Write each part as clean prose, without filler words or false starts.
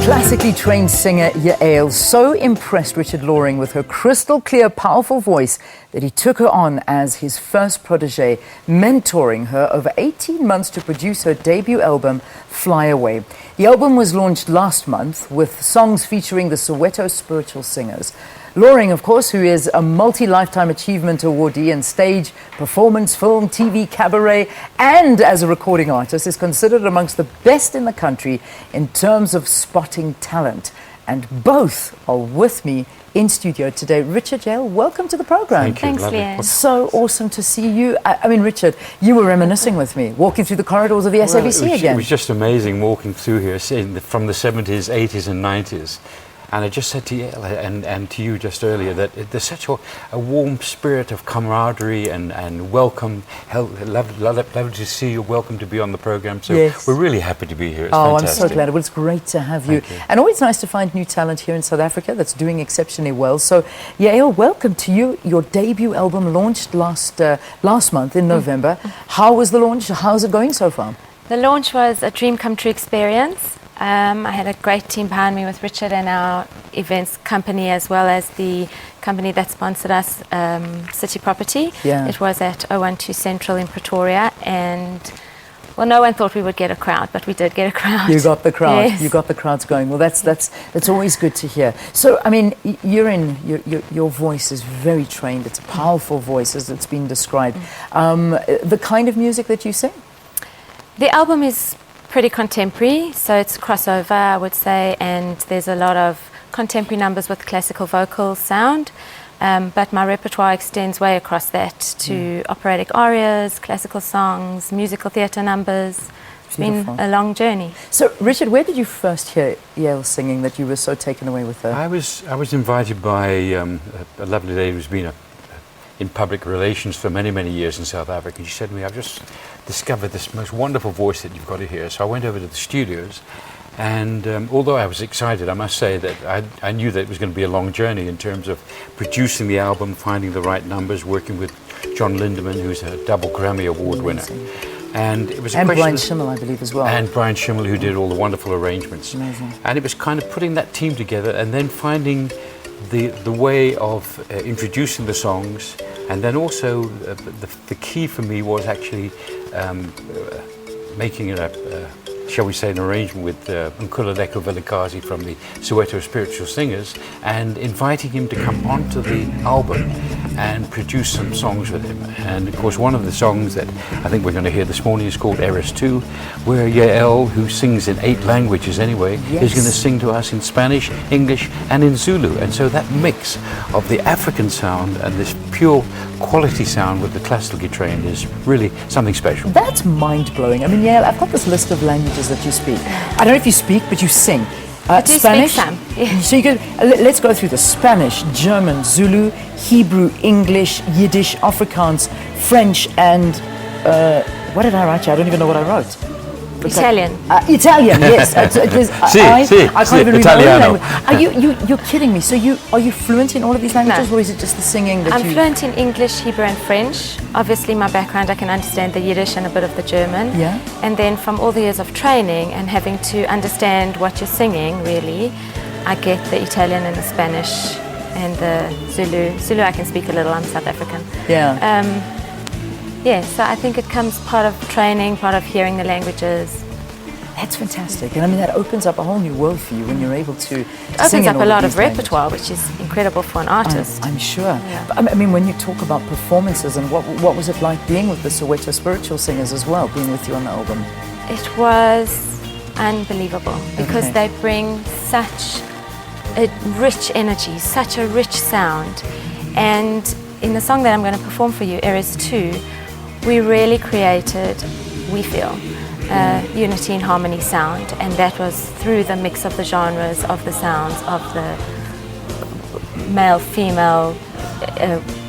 Classically trained singer Yael so impressed Richard Loring with her crystal clear, powerful voice that he took her on as his first protégé, mentoring her over 18 months to produce her debut album, Fly Away. The album was launched last month with songs featuring the Soweto Spiritual Singers. Loring, of course, who is a multi-lifetime achievement awardee in stage, performance, film, TV, cabaret, and as a recording artist, is considered amongst the best in the country in terms of spotting talent. And both are with me in studio today. Richard, Yael, welcome to the program. Thank you. Thanks, Leanne. So awesome to see you. I mean, Richard, you were reminiscing with me, walking through the corridors of the SABC again. It was just amazing walking through here from the 70s, 80s and 90s. And I just said to Yael and to you just earlier that there's such a warm spirit of camaraderie and welcome. Lovely to see you. Welcome to be on the program. So yes. We're really happy to be here. It's I'm fantastic. so glad. Well, it's great to have you. Thank you. And always nice to find new talent here in South Africa that's doing exceptionally well. So, Yael, welcome to you. Your debut album launched last month in November. How was the launch? How's it going so far? The launch was a dream come true experience. I had a great team behind me with Richard and our events company, as well as the company that sponsored us, City Property. Yeah. It was at 012 Central in Pretoria, and well, no one thought we would get a crowd, but we did get a crowd. You got the crowd. Yes. You got the crowds going. Well, that's always good to hear. So, I mean, your voice is very trained. It's a powerful voice, as it's been described. The kind of music that you sing? The album is pretty contemporary, so it's crossover, I would say, and there's a lot of contemporary numbers with classical vocal sound, but my repertoire extends way across that to operatic arias, classical songs, musical theatre numbers. It's Beautiful. been a long journey. So, Richard, where did you first hear Yael singing that you were so taken away with her? I was invited by a lovely lady who's been in public relations for many, many years in South Africa. And she said to me, I've just discovered this most wonderful voice that you've got to hear. So I went over to the studios, and although I was excited, I must say that I knew that it was going to be a long journey in terms of producing the album, finding the right numbers, working with John Lindemann, who's a double Grammy Award winner. And it was a And question Brian of- Schimmel, I believe, as well. And Brian Schimmel, who did all the wonderful arrangements. Amazing. And it was kind of putting that team together and then finding the way of introducing the songs. And then also the key for me was actually making it shall we say, an arrangement with Nkululeko Vilakazi from the Soweto Spiritual Singers, and inviting him to come onto the album and produce some songs with him. And of course, one of the songs that I think we're going to hear this morning is called Eris 2, where Yael, who sings in 8 languages anyway, is going to sing to us in Spanish, English, and in Zulu. And so that mix of the African sound and this pure quality sound with the classically trained is really something special. That's mind-blowing. I mean, Yael, I've got this list of languages that you speak. I don't know if you speak, but you sing. I do Spanish. speak some. Yeah. So you let's go through the Spanish, German, Zulu, Hebrew, English, Yiddish, Afrikaans, French, and what did I write here? I don't even know what I wrote. Italian. Italian, yes. I can't even read my own Italiano. language. You're kidding me. So are you fluent in all of these languages, or is it just the singing that I'm fluent in English, Hebrew, and French. Obviously, my background, I can understand the Yiddish and a bit of the German. Yeah. And then from all the years of training and having to understand what you're singing, really, I get the Italian and the Spanish and the Zulu. Zulu I can speak a little, I'm South African. Yeah. Yeah, so I think it comes part of training, part of hearing the languages. That's fantastic. And I mean, that opens up a whole new world for you when you're able to It sing opens in up all a lot these of repertoire, which is incredible for an artist. I'm sure. Yeah. But, I mean, when you talk about performances, and what was it like being with the Soweto Spiritual Singers as well, being with you on the album? It was unbelievable because they bring such a rich energy, such a rich sound. And in the song that I'm going to perform for you, Eris 2, we really created, we feel, unity and harmony sound, and that was through the mix of the genres, of the sounds, of the male, female,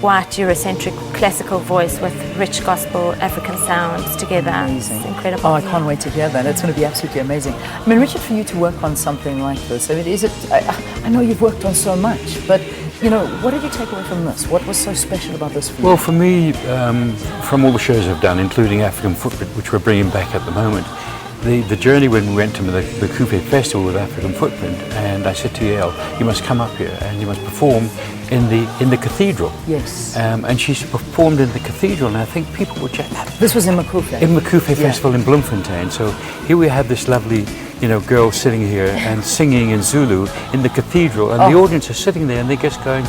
white, Eurocentric, classical voice with rich gospel African sounds together. Amazing. It's incredible. Oh, I can't wait to hear that. It's going to be absolutely amazing. I mean, Richard, for you to work on something like this, I mean, is it? I know you've worked on so much, but you know, what did you take away from this? What was so special about this for you? Well, for me, from all the shows I've done, including African Footprint, which we're bringing back at the moment, the journey when we went to the Coupe Festival with African Footprint, and I said to Yael, you must come up here and you must perform in the cathedral. Yes. And she performed in the cathedral, and I think people were just... This was in Makufe? In Makufe Festival in Bloemfontein. So here we had this lovely, girl sitting here and singing in Zulu in the cathedral, and the audience are sitting there and they're just going...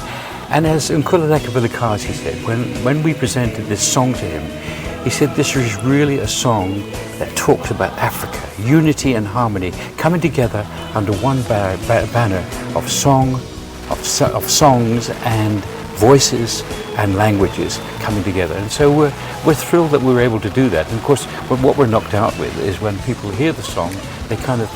And as Nkululeko Vilakazi said, when we presented this song to him, he said this is really a song that talks about Africa, unity and harmony, coming together under one banner of song, of songs and voices and languages coming together. And so we're thrilled that we were able to do that. And of course, what we're knocked out with is when people hear the song, they kind of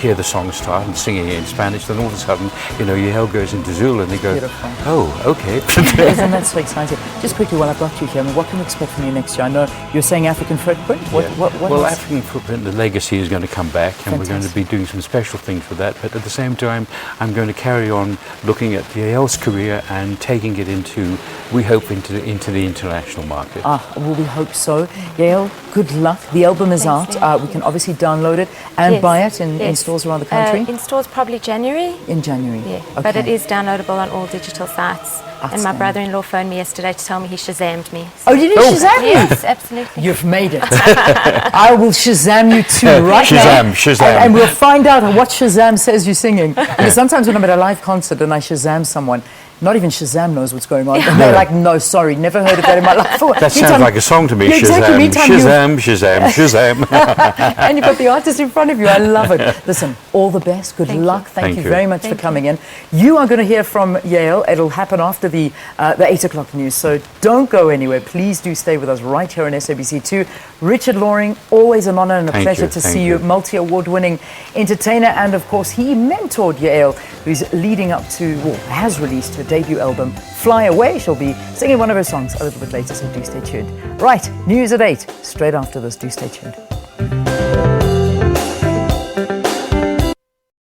hear the song start and singing in Spanish, then all of a sudden, Yael goes into Zulu and they go, beautiful. Oh, okay. Isn't that so exciting? Just quickly, while I've got you here, what can we expect from you next year? I know you're saying African Footprint. What well, else? African Footprint, the legacy is going to come back, and Fantastic. we're going to be doing some special things with that. But at the same time, I'm going to carry on looking at Yael's career and taking it into, we hope, into the international market. Well, we hope so. Yael, good luck. The album is Thanks, out. We can obviously download it and Yes. buy it in Yes. stores around the country. In stores probably January. In January. Yeah, Okay. but it is downloadable on all digital sites. And my Outstanding. brother-in-law phoned me yesterday to tell me he Shazammed me. Oh, you did Shazam me? Yes, absolutely. You've made it. I will Shazam you too, right now. Shazam. And we'll find out what Shazam says you're singing. Because sometimes when I'm at a live concert and I Shazam someone, not even Shazam knows what's going on. And they're like, no, sorry, never heard of that in my life. That sounds like a song to me. Yeah, exactly. Shazam, Shazam. And you've got the artist in front of you. I love it. Listen, all the best. Good luck. Thank you very much for coming in. You are going to hear from Yael. It'll happen after the 8 o'clock news. So don't go anywhere. Please do stay with us right here on SABC2. Richard Loring, always an honor and a pleasure to see you. Multi-award winning entertainer. And of course, he mentored Yael, who's leading up to, has released her debut album, Fly Away. She'll be singing one of her songs a little bit later, so do stay tuned. Right, news at 8. Straight after this, do stay tuned.